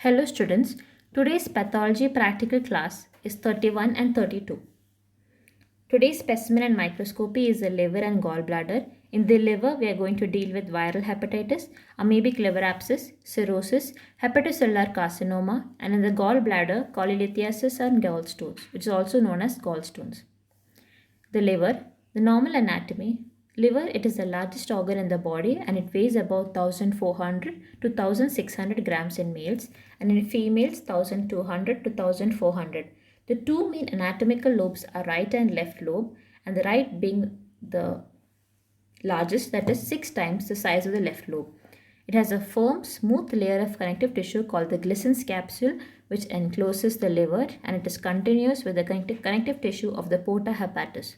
Hello students, today's pathology practical class is 31 and 32. Today's specimen and microscopy is the liver and gallbladder. In the liver, we are going to deal with viral hepatitis, amoebic liver abscess, cirrhosis, hepatocellular carcinoma, and in the gallbladder, cholelithiasis and gallstones, which is also known as gallstones. The liver, the normal anatomy. Liver, it is the largest organ in the body and it weighs about 1400 to 1600 grams in males and in females 1200 to 1400. The two main anatomical lobes are right and left lobe, and the right being the largest, that is 6 times the size of the left lobe. It has a firm, smooth layer of connective tissue called the Glissen's capsule, which encloses the liver, and it is continuous with the connective tissue of the porta hepatis.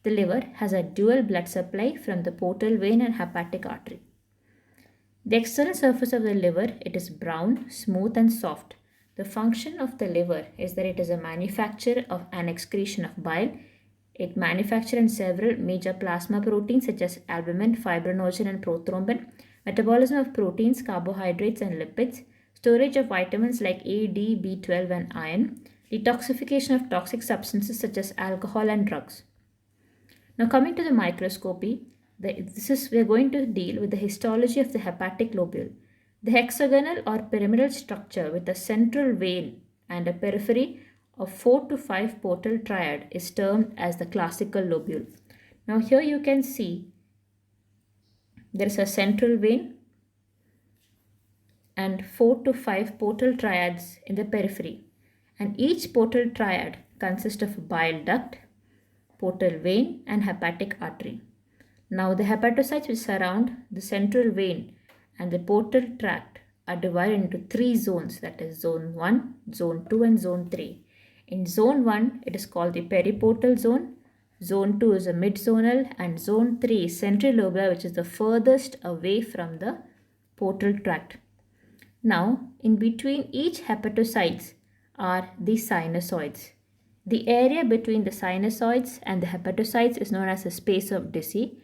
The liver has a dual blood supply from the portal vein and hepatic artery. The external surface of the liver, it is brown, smooth and soft. The function of the liver is that it is a manufacturer of an excretion of bile. It manufactures several major plasma proteins such as albumin, fibrinogen and prothrombin, metabolism of proteins, carbohydrates and lipids, storage of vitamins like A, D, B12 and iron, detoxification of toxic substances such as alcohol and drugs. Now coming to the microscopy, we are going to deal with the histology of the hepatic lobule. The hexagonal or pyramidal structure with a central vein and a periphery of 4 to 5 portal triad is termed as the classical lobule. Now here you can see there is a central vein and 4 to 5 portal triads in the periphery, and each portal triad consists of bile duct, portal vein and hepatic artery. Now the hepatocytes which surround the central vein and the portal tract are divided into 3 zones, that is zone 1, zone 2 and zone 3. In zone 1 it is called the periportal zone, zone 2 is a midzonal and zone 3 is centrilobular, which is the furthest away from the portal tract. Now in between each hepatocytes are the sinusoids. The area between the sinusoids and the hepatocytes is known as the space of Dicey.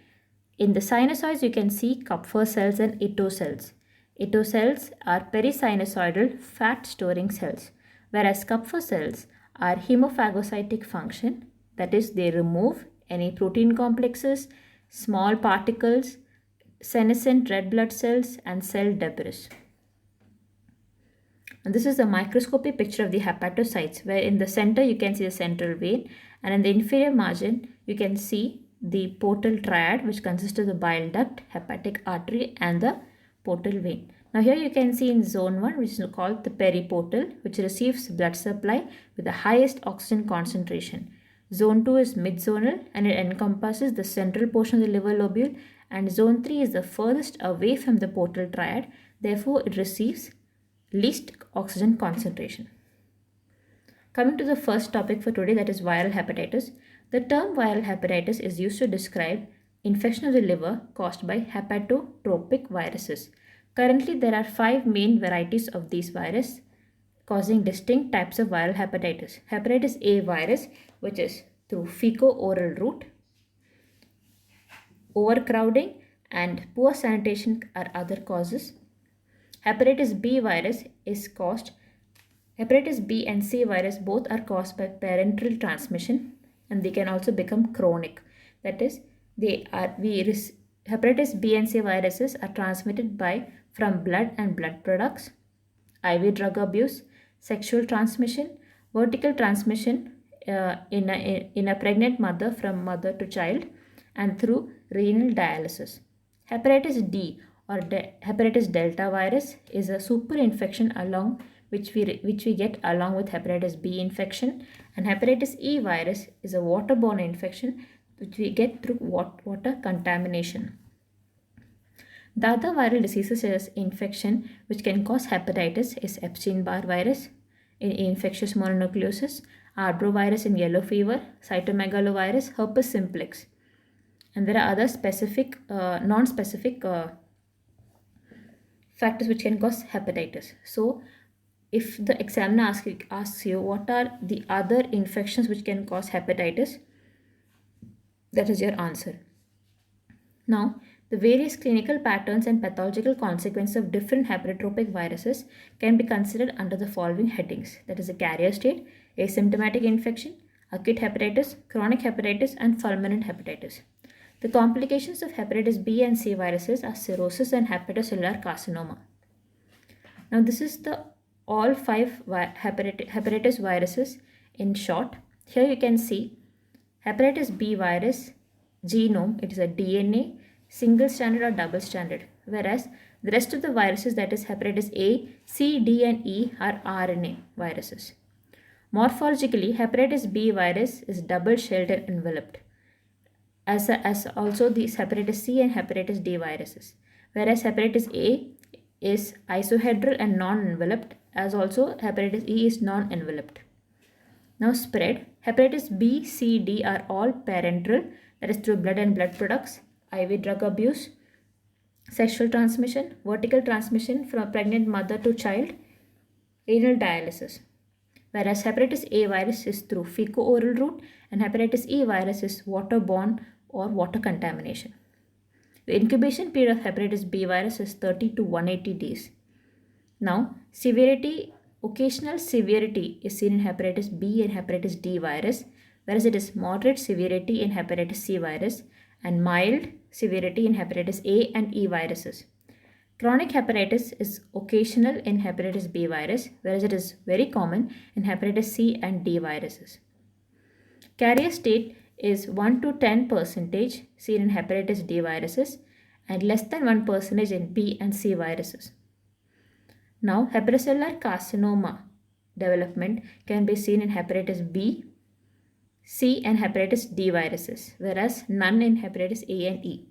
In the sinusoids, you can see Kupffer cells and Ito cells. Ito cells are perisinusoidal fat-storing cells, whereas Kupffer cells are hemophagocytic function, that is, they remove any protein complexes, small particles, senescent red blood cells, and cell debris. And this is a microscopic picture of the hepatocytes, where in the center you can see the central vein, and in the inferior margin you can see the portal triad, which consists of the bile duct, hepatic artery and the portal vein. Now here you can see in zone 1, which is called the periportal, which receives blood supply with the highest oxygen concentration. Zone 2 is midzonal and it encompasses the central portion of the liver lobule, and zone 3 is the furthest away from the portal triad, therefore it receives least oxygen concentration. Coming to the first topic for today, that is viral hepatitis. The term viral hepatitis is used to describe infection of the liver caused by hepatotropic viruses. Currently, there are 5 main varieties of these viruses causing distinct types of viral hepatitis. Hepatitis A virus, which is through fecal-oral route, overcrowding and poor sanitation are other causes. Hepatitis B virus is caused, hepatitis B and C virus both are caused by parenteral transmission, and they can also become chronic. That is, hepatitis B and C viruses are transmitted from blood and blood products, IV drug abuse, sexual transmission, vertical transmission in a pregnant mother from mother to child, and through renal dialysis. Hepatitis D or hepatitis delta virus is a super infection which we get along with hepatitis B infection, and hepatitis E virus is a waterborne infection which we get through water contamination. The other viral diseases as infection which can cause hepatitis is Epstein-Barr virus in infectious mononucleosis, arbovirus in yellow fever, cytomegalovirus, herpes simplex, and there are other specific, non-specific factors which can cause hepatitis. So, if the examiner asks you what are the other infections which can cause hepatitis, that is your answer. Now, The various clinical patterns and pathological consequences of different hepatotropic viruses can be considered under the following headings, that is, a carrier state, asymptomatic infection, acute hepatitis, chronic hepatitis, and fulminant hepatitis. The complications of hepatitis B and C viruses are cirrhosis and hepatocellular carcinoma. Now, this is the all five hepatitis viruses in short. Here you can see hepatitis B virus genome, it is a DNA, single stranded or double stranded, whereas the rest of the viruses, that is hepatitis A, C, D, and E, are RNA viruses. Morphologically, hepatitis B virus is double shelled and enveloped, as also these hepatitis C and hepatitis D viruses, whereas hepatitis A is isohedral and non-enveloped, as also hepatitis E is non-enveloped. Now spread. Hepatitis B, C, D are all parenteral, that is through blood and blood products, IV drug abuse, sexual transmission, vertical transmission from a pregnant mother to child, renal dialysis. Whereas hepatitis A virus is through fecal-oral route and hepatitis E virus is waterborne or water contamination. The incubation period of hepatitis B virus is 30 to 180 days. Now, severity, occasional severity is seen in hepatitis B and hepatitis D virus, whereas it is moderate severity in hepatitis C virus and mild severity in hepatitis A and E viruses. Chronic hepatitis is occasional in hepatitis B virus, whereas it is very common in hepatitis C and D viruses. Carrier state is 1 to 10% seen in hepatitis D viruses and less than 1% in B and C viruses. Now, hepatocellular carcinoma development can be seen in hepatitis B, C, and hepatitis D viruses, whereas none in hepatitis A and E.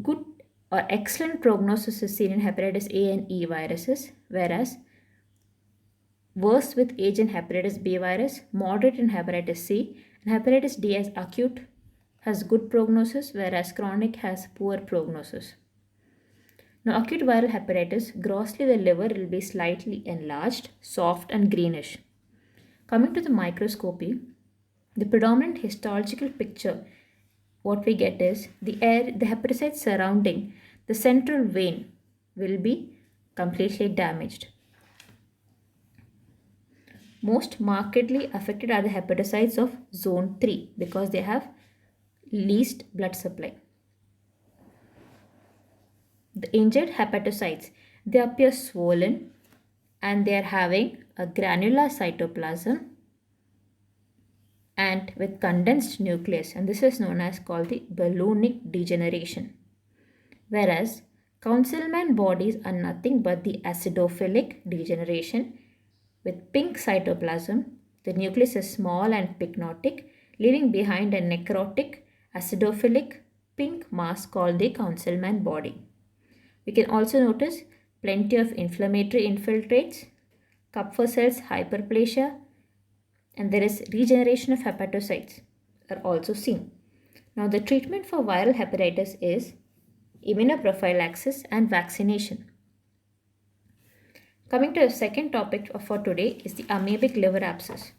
Good or excellent prognosis is seen in hepatitis A and E viruses, whereas worse with age in hepatitis B virus, moderate in hepatitis C, and hepatitis D as acute has good prognosis, whereas chronic has poor prognosis. Now, acute viral hepatitis, grossly the liver will be slightly enlarged, soft and greenish. Coming to the microscopy, the predominant histological picture what we get is the hepatocytes surrounding the central vein will be completely damaged. Most markedly affected are the hepatocytes of zone 3 because they have least blood supply. The injured hepatocytes, they appear swollen and they are having a granular cytoplasm and with condensed nucleus, and this is known as called the ballooning degeneration. Whereas Councilman bodies are nothing but the acidophilic degeneration with pink cytoplasm. The nucleus is small and pycnotic, leaving behind a necrotic acidophilic pink mass called the Councilman body. We can also notice plenty of inflammatory infiltrates, Kupffer cells hyperplasia, and there is regeneration of hepatocytes are also seen. Now the treatment for viral hepatitis is immunoprophylaxis and vaccination. Coming to the second topic for today is the amoebic liver abscess.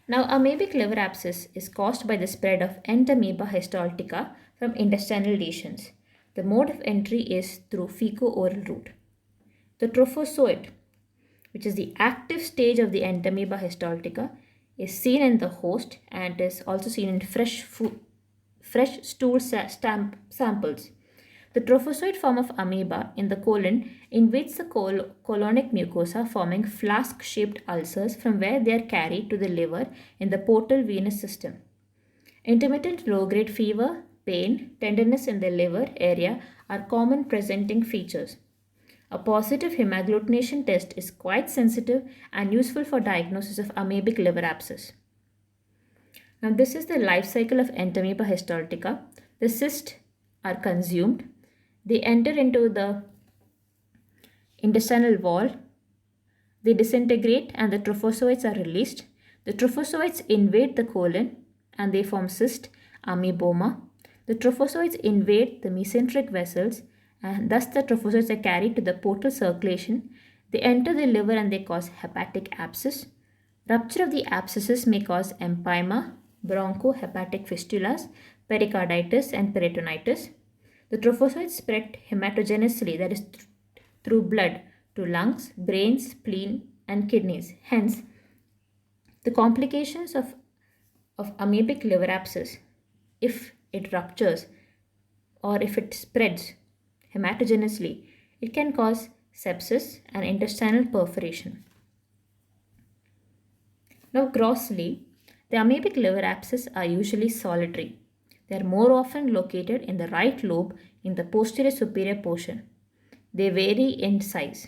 Now amoebic liver abscess is caused by the spread of Entamoeba histolytica from intestinal lesions. The mode of entry is through fecal-oral route. The trophozoite, which is the active stage of the Entamoeba histolytica, is seen in the host and is also seen in fresh stool samples. The trophozoite form of amoeba in the colon invades the colonic mucosa, forming flask-shaped ulcers from where they are carried to the liver in the portal venous system. Intermittent low-grade fever, pain, tenderness in the liver area are common presenting features. A positive hemagglutination test is quite sensitive and useful for diagnosis of amoebic liver abscess. Now this is the life cycle of Entamoeba histolytica. The cysts are consumed. They enter into the intestinal wall. They disintegrate and the trophozoites are released. The trophozoites invade the colon and they form cyst, amoeboma. The trophozoites invade the mesenteric vessels and thus the trophozoites are carried to the portal circulation. They enter the liver and they cause hepatic abscess. Rupture of the abscesses may cause empyema, bronchohepatic fistulas, pericarditis and peritonitis. The trophozoites spread hematogenously, that is, through blood to lungs, brain, spleen, and kidneys. Hence, the complications of amoebic liver abscess, if it ruptures or if it spreads hematogenously, it can cause sepsis and intestinal perforation. Now, grossly, the amoebic liver abscess are usually solitary. They are more often located in the right lobe in the posterior superior portion. They vary in size.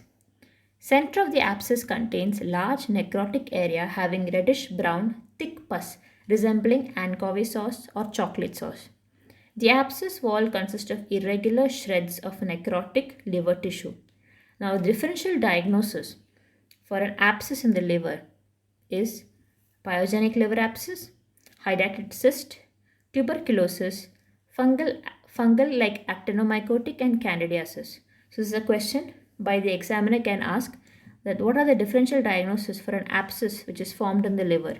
Center of the abscess contains large necrotic area having reddish brown thick pus resembling anchovy sauce or chocolate sauce. The abscess wall consists of irregular shreds of necrotic liver tissue. Now, the differential diagnosis for an abscess in the liver is pyogenic liver abscess, hydatid cyst, tuberculosis, fungal like actinomycotic, and candidiasis. So this is a question by the examiner can ask that what are the differential diagnosis for an abscess which is formed in the liver.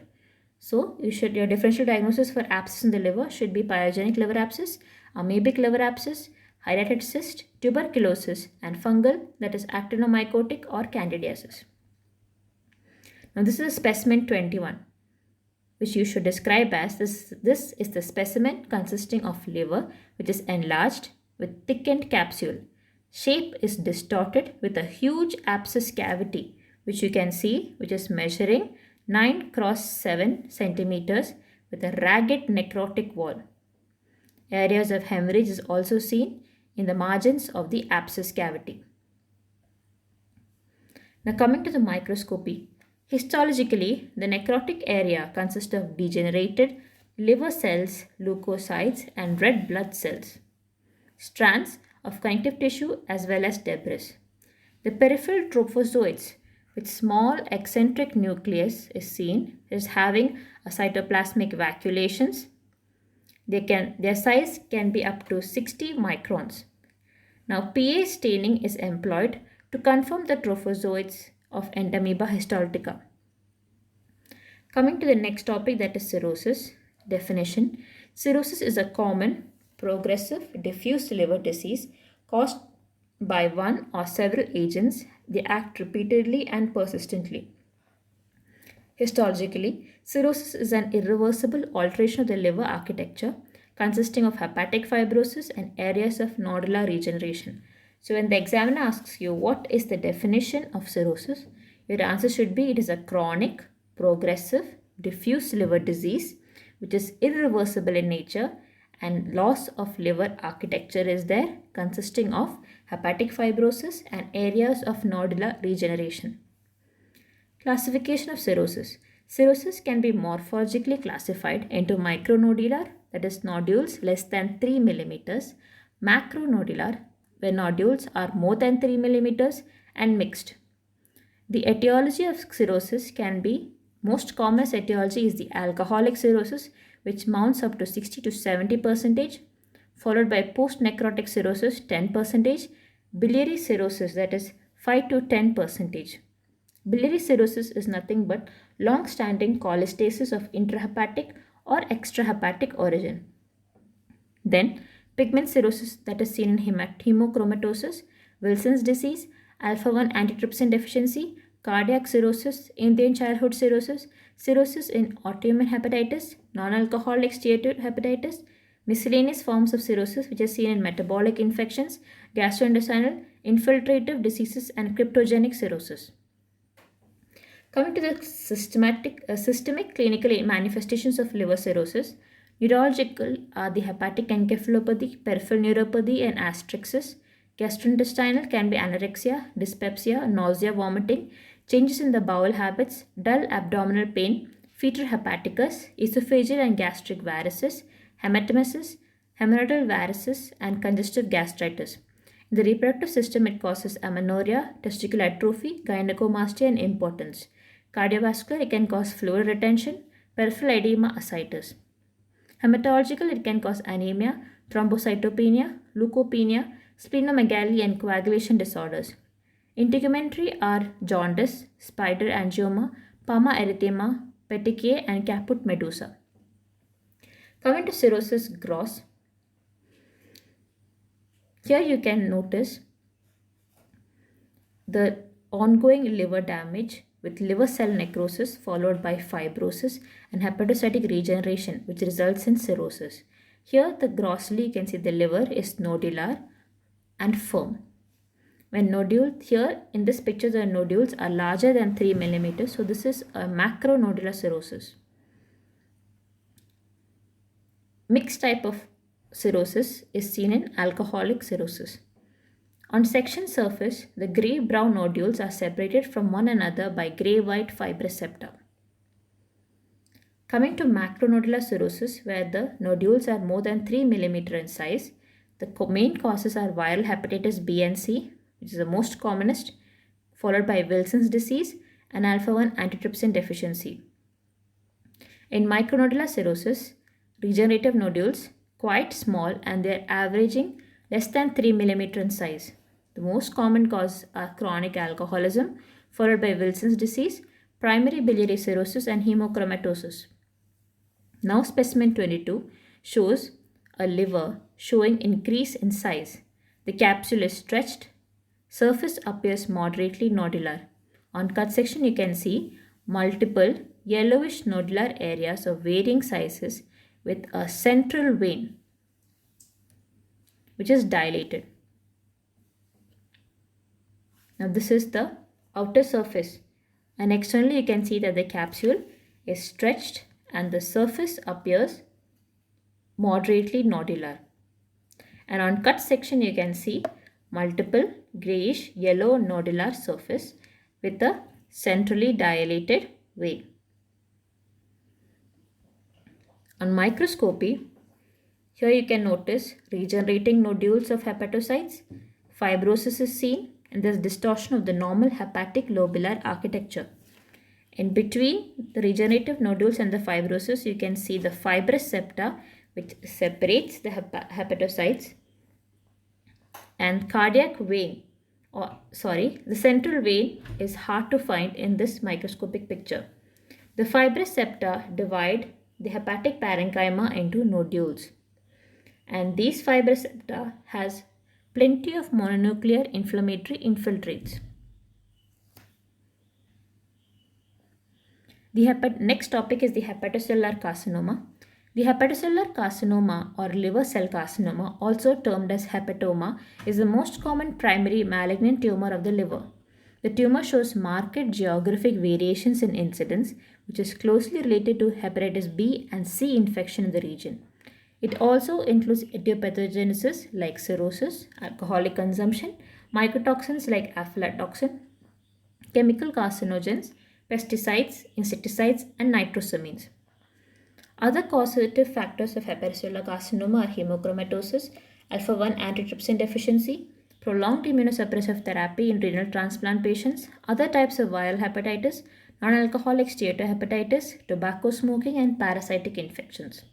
So your differential diagnosis for abscess in the liver should be pyogenic liver abscess, amoebic liver abscess, hydatid cyst, tuberculosis, and fungal, that is actinomycotic or candidiasis. Now this is specimen 21, which you should describe as this is the specimen consisting of liver which is enlarged with thickened capsule. Shape is distorted with a huge abscess cavity which you can see, which is measuring 9 cross 7 centimeters with a ragged necrotic wall. Areas of hemorrhage is also seen in the margins of the abscess cavity. Now coming to the microscopy. Histologically, the necrotic area consists of degenerated liver cells, leukocytes, and red blood cells, strands of connective tissue as well as debris. The peripheral trophozoites with small eccentric nucleus is seen as having a cytoplasmic vacuolations. Their size can be up to 60 microns. Now, PA staining is employed to confirm the trophozoites of Entamoeba histolytica. Coming to the next topic, that is cirrhosis. Definition. Cirrhosis is a common, progressive, diffuse liver disease caused by one or several agents. They act repeatedly and persistently. Histologically, cirrhosis is an irreversible alteration of the liver architecture consisting of hepatic fibrosis and areas of nodular regeneration. So when the examiner asks you what is the definition of cirrhosis, your answer should be it is a chronic, progressive, diffuse liver disease which is irreversible in nature, and loss of liver architecture is there consisting of hepatic fibrosis and areas of nodular regeneration. Classification of cirrhosis. Cirrhosis can be morphologically classified into micronodular, that is nodules less than 3 millimeters, macronodular, where nodules are more than 3 millimeters, and mixed. The etiology of cirrhosis can be, most common etiology is the alcoholic cirrhosis, which mounts up to 60 to 70%, followed by post-necrotic cirrhosis 10%, biliary cirrhosis, that is 5 to 10%. Biliary cirrhosis is nothing but long-standing cholestasis of intrahepatic or extrahepatic origin. Then pigment cirrhosis, that is seen in hemochromatosis, Wilson's disease, alpha-1 antitrypsin deficiency, cardiac cirrhosis, Indian childhood cirrhosis, cirrhosis in autoimmune hepatitis, non-alcoholic steatohepatitis, miscellaneous forms of cirrhosis which are seen in metabolic infections, gastrointestinal, infiltrative diseases, and cryptogenic cirrhosis. Coming to the systemic clinical manifestations of liver cirrhosis, neurological are the hepatic encephalopathy, peripheral neuropathy, and asterixis. Gastrointestinal can be anorexia, dyspepsia, nausea, vomiting, changes in the bowel habits, dull abdominal pain, fetor hepaticus, esophageal and gastric varices, hematemesis, hemorrhoidal varices, and congestive gastritis. In the reproductive system, it causes amenorrhea, testicular atrophy, gynecomastia, and impotence. Cardiovascular, it can cause fluid retention, peripheral edema, ascites. Hematological, it can cause anemia, thrombocytopenia, leukopenia, splenomegaly, and coagulation disorders. Integumentary are jaundice, spider angioma, Palma erythema, petechiae, and caput medusa. Coming to cirrhosis gross. Here you can notice the ongoing liver damage with liver cell necrosis followed by fibrosis and hepatocytic regeneration, which results in cirrhosis. Here the grossly you can see the liver is nodular and firm. When nodule here in this picture the nodules are larger than 3 millimeters, so this is a macronodular cirrhosis. Mixed type of cirrhosis is seen in alcoholic cirrhosis. On section surface, the grey-brown nodules are separated from one another by grey-white fibrous septa. Coming to macronodular cirrhosis, where the nodules are more than 3 millimeter in size, the main causes are viral hepatitis B and C, which is the most commonest, followed by Wilson's disease and alpha-1 antitrypsin deficiency. In micronodular cirrhosis, regenerative nodules quite small and they are averaging less than 3 millimeter in size. The most common causes are chronic alcoholism, followed by Wilson's disease, primary biliary cirrhosis, and hemochromatosis. Now specimen 22 shows a liver showing increase in size. The capsule is stretched. Surface appears moderately nodular. On cut section you can see multiple yellowish nodular areas of varying sizes with a central vein which is dilated. Now this is the outer surface, and externally you can see that the capsule is stretched and the surface appears moderately nodular. And on cut section you can see multiple grayish yellow nodular surface with a centrally dilated vein. On microscopy, here you can notice regenerating nodules of hepatocytes, fibrosis is seen, and there is distortion of the normal hepatic lobular architecture. In between the regenerative nodules and the fibrosis, you can see the fibrous septa which separates the hepatocytes, and cardiac vein, the central vein is hard to find in this microscopic picture. The fibrous septa divide the hepatic parenchyma into nodules, and these fibrous septa has plenty of mononuclear inflammatory infiltrates. The next topic is the hepatocellular carcinoma. The hepatocellular carcinoma or liver cell carcinoma, also termed as hepatoma, is the most common primary malignant tumor of the liver. The tumor shows marked geographic variations in incidence, which is closely related to hepatitis B and C infection in the region. It also includes etiopathogenesis like cirrhosis, alcoholic consumption, mycotoxins like aflatoxin, chemical carcinogens, pesticides, insecticides, and nitrosamines. Other causative factors of hepatocellular carcinoma are hemochromatosis, alpha-1 antitrypsin deficiency, prolonged immunosuppressive therapy in renal transplant patients, other types of viral hepatitis, non-alcoholic steatohepatitis, tobacco smoking, and parasitic infections.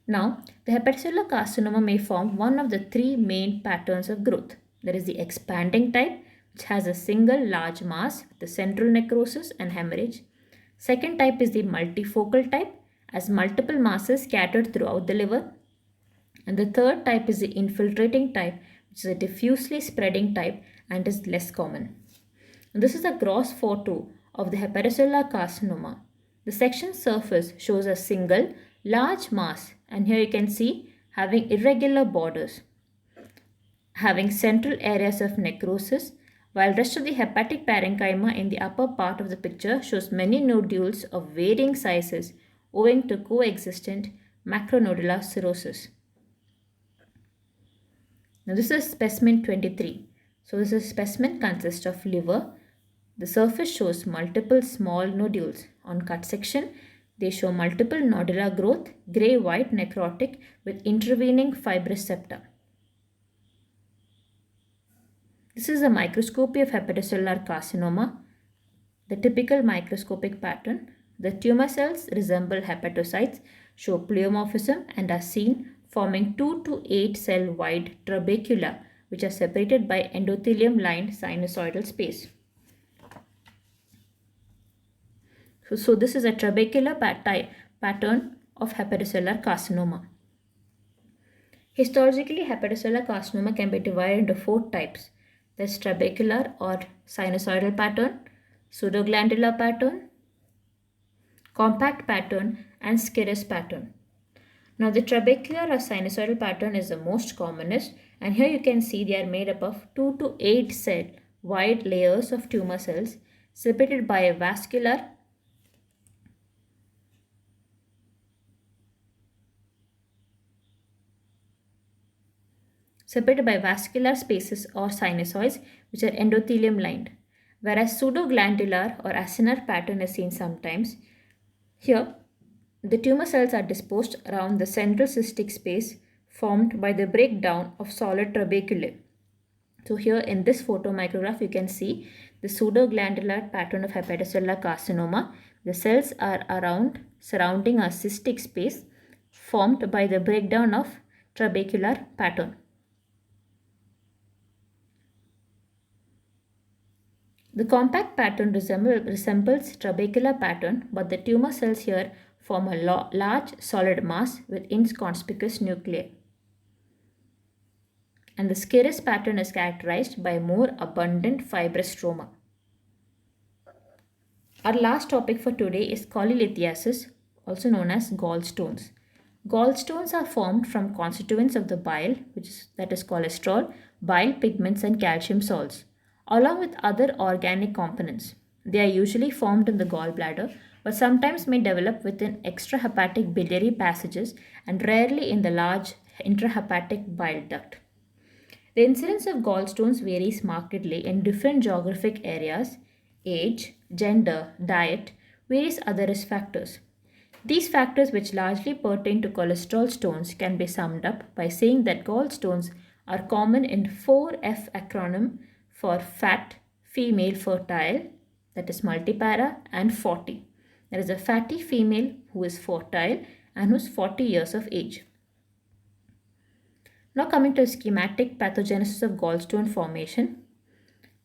Now, the hepatocellular carcinoma may form one of the three main patterns of growth. There is the expanding type, which has a single large mass with the central necrosis and hemorrhage. Second type is the multifocal type, as multiple masses scattered throughout the liver. And the third type is the infiltrating type, which is a diffusely spreading type and is less common. And this is a gross photo of the hepatocellular carcinoma. The section surface shows a single large mass, and here you can see having irregular borders, having central areas of necrosis, while rest of the hepatic parenchyma in the upper part of the picture shows many nodules of varying sizes owing to coexistent macronodular cirrhosis. Now this is specimen 23. So this specimen consists of liver. The surface shows multiple small nodules. On cut section, they show multiple nodular growth, grey-white necrotic with intervening fibrous septa. This is a microscopy of hepatocellular carcinoma. The typical microscopic pattern. The tumor cells resemble hepatocytes, show pleomorphism, and are seen forming 2 to 8 cell wide trabecula, which are separated by endothelium-lined sinusoidal space. So this is a trabecular pattern of hepatocellular carcinoma. Histologically, hepatocellular carcinoma can be divided into four types. There's trabecular or sinusoidal pattern, pseudoglandular pattern, compact pattern, and serous pattern. Now, the trabecular or sinusoidal pattern is the most commonest, and here you can see they are made up of 2 to 8 cell wide layers of tumor cells separated by a vascular spaces or sinusoids which are endothelium lined, whereas pseudoglandular or acinar pattern is seen sometimes. Here, the tumor cells are disposed around the central cystic space formed by the breakdown of solid trabeculae. So here in this photomicrograph you can see the pseudoglandular pattern of hepatocellular carcinoma. The cells are surrounding a cystic space formed by the breakdown of trabecular pattern. The compact pattern resembles trabecular pattern, but the tumor cells here form a large solid mass with inconspicuous nuclei. And the serous pattern is characterized by more abundant fibrous stroma. Our last topic for today is cholelithiasis, also known as gallstones. Gallstones are formed from constituents of the bile, that is cholesterol, bile pigments, and calcium salts, along with other organic components. They are usually formed in the gallbladder, but sometimes may develop within extrahepatic biliary passages and rarely in the large intrahepatic bile duct. The incidence of gallstones varies markedly in different geographic areas, age, gender, diet, various other risk factors. These factors, which largely pertain to cholesterol stones, can be summed up by saying that gallstones are common in 4F acronym for fat, female, fertile, that is multipara, and 40. There is a fatty female who is fertile and who is 40 years of age. Now coming to schematic pathogenesis of gallstone formation.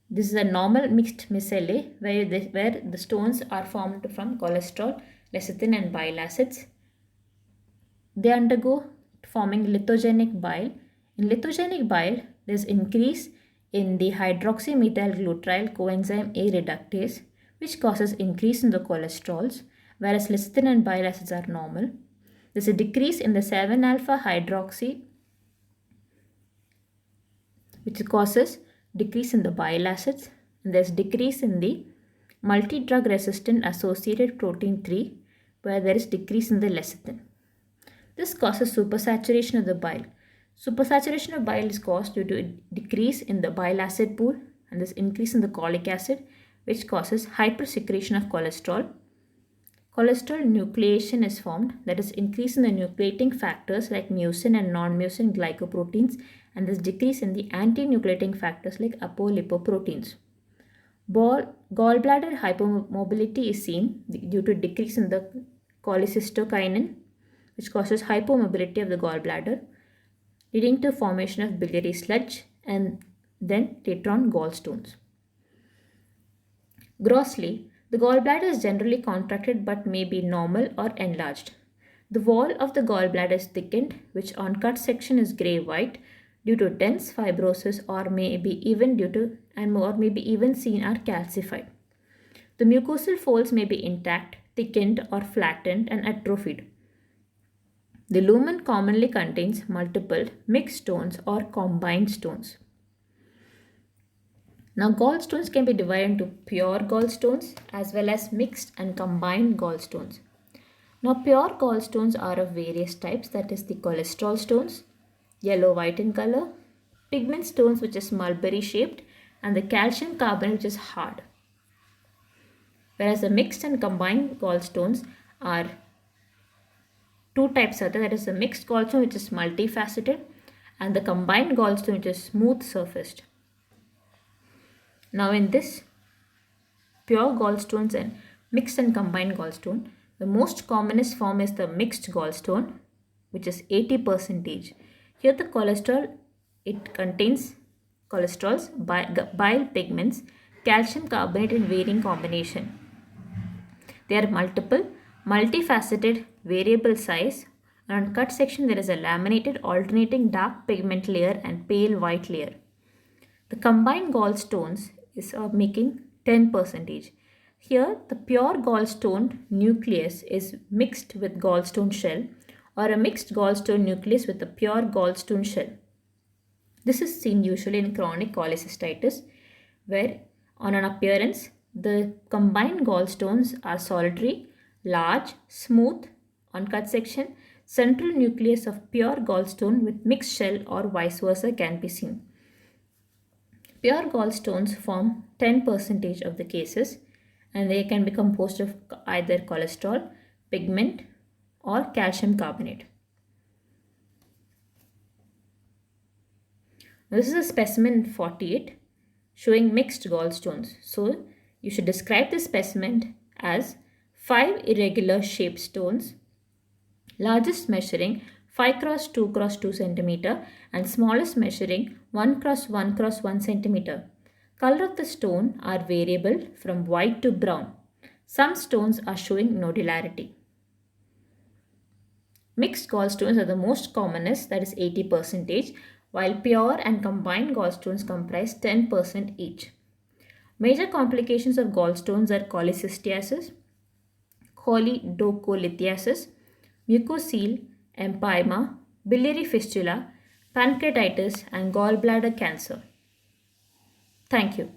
This is a normal mixed micelle where the stones are formed from cholesterol, lecithin and bile acids. They undergo forming lithogenic bile. In lithogenic bile, there is increase in the hydroxymethylglutyryl coenzyme A reductase, which causes increase in the cholesterols, whereas lecithin and bile acids are normal. There is a decrease in the 7-alpha hydroxy, which causes decrease in the bile acids, and there is decrease in the multi-drug resistant associated protein 3, where there is decrease in the lecithin. This causes supersaturation of the bile. Supersaturation of bile is caused due to a decrease in the bile acid pool and this increase in the cholic acid, which causes hypersecretion of cholesterol. Cholesterol nucleation is formed, that is increase in the nucleating factors like mucin and non-mucin glycoproteins, and this decrease in the anti-nucleating factors like apolipoproteins. Gallbladder hypomobility is seen due to decrease in the cholecystokinin, which causes hypomobility of the gallbladder, leading to formation of biliary sludge and then later on gallstones. Grossly, the gallbladder is generally contracted but may be normal or enlarged. The wall of the gallbladder is thickened, which on cut section is grey-white due to dense fibrosis or may be even seen are calcified. The mucosal folds may be intact, thickened or flattened and atrophied. The lumen commonly contains multiple mixed stones or combined stones. Now gallstones can be divided into pure gallstones as well as mixed and combined gallstones. Now pure gallstones are of various types, that is the cholesterol stones, yellow-white in color, pigment stones which is mulberry shaped, and the calcium carbonate which is hard. Whereas the mixed and combined gallstones are two types are there, that is the mixed gallstone which is multifaceted and the combined gallstone which is smooth surfaced. Now in this pure gallstones and mixed and combined gallstone, the most commonest form is the mixed gallstone, which is 80%. Here the cholesterol, it contains cholesterols, bile pigments, calcium carbonate in varying combination. They are multiple, multifaceted, variable size, On cut section, there is a laminated alternating dark pigment layer and pale white layer. The combined gallstones is making 10%. Here, the pure gallstone nucleus is mixed with gallstone shell or a mixed gallstone nucleus with a pure gallstone shell. This is seen usually in chronic cholecystitis, where on an appearance, the combined gallstones are solitary, large, smooth on cut section. Central nucleus of pure gallstone with mixed shell or vice versa can be seen. Pure gallstones form 10% of the cases and they can be composed of either cholesterol, pigment, or calcium carbonate. This is a specimen 48 showing mixed gallstones. So you should describe this specimen as 5 irregular shaped stones, largest measuring 5 cross 2 cross 2 centimeter and smallest measuring 1 cross 1 cross 1 centimeter. Color of the stone are variable from white to brown. Some stones are showing nodularity. Mixed gallstones are the most commonest, that is 80%, while pure and combined gallstones comprise 10% each. Major complications of gallstones are cholecystiasis, choledocholithiasis, mucocele, empyema, biliary fistula, pancreatitis, and gallbladder cancer. Thank you.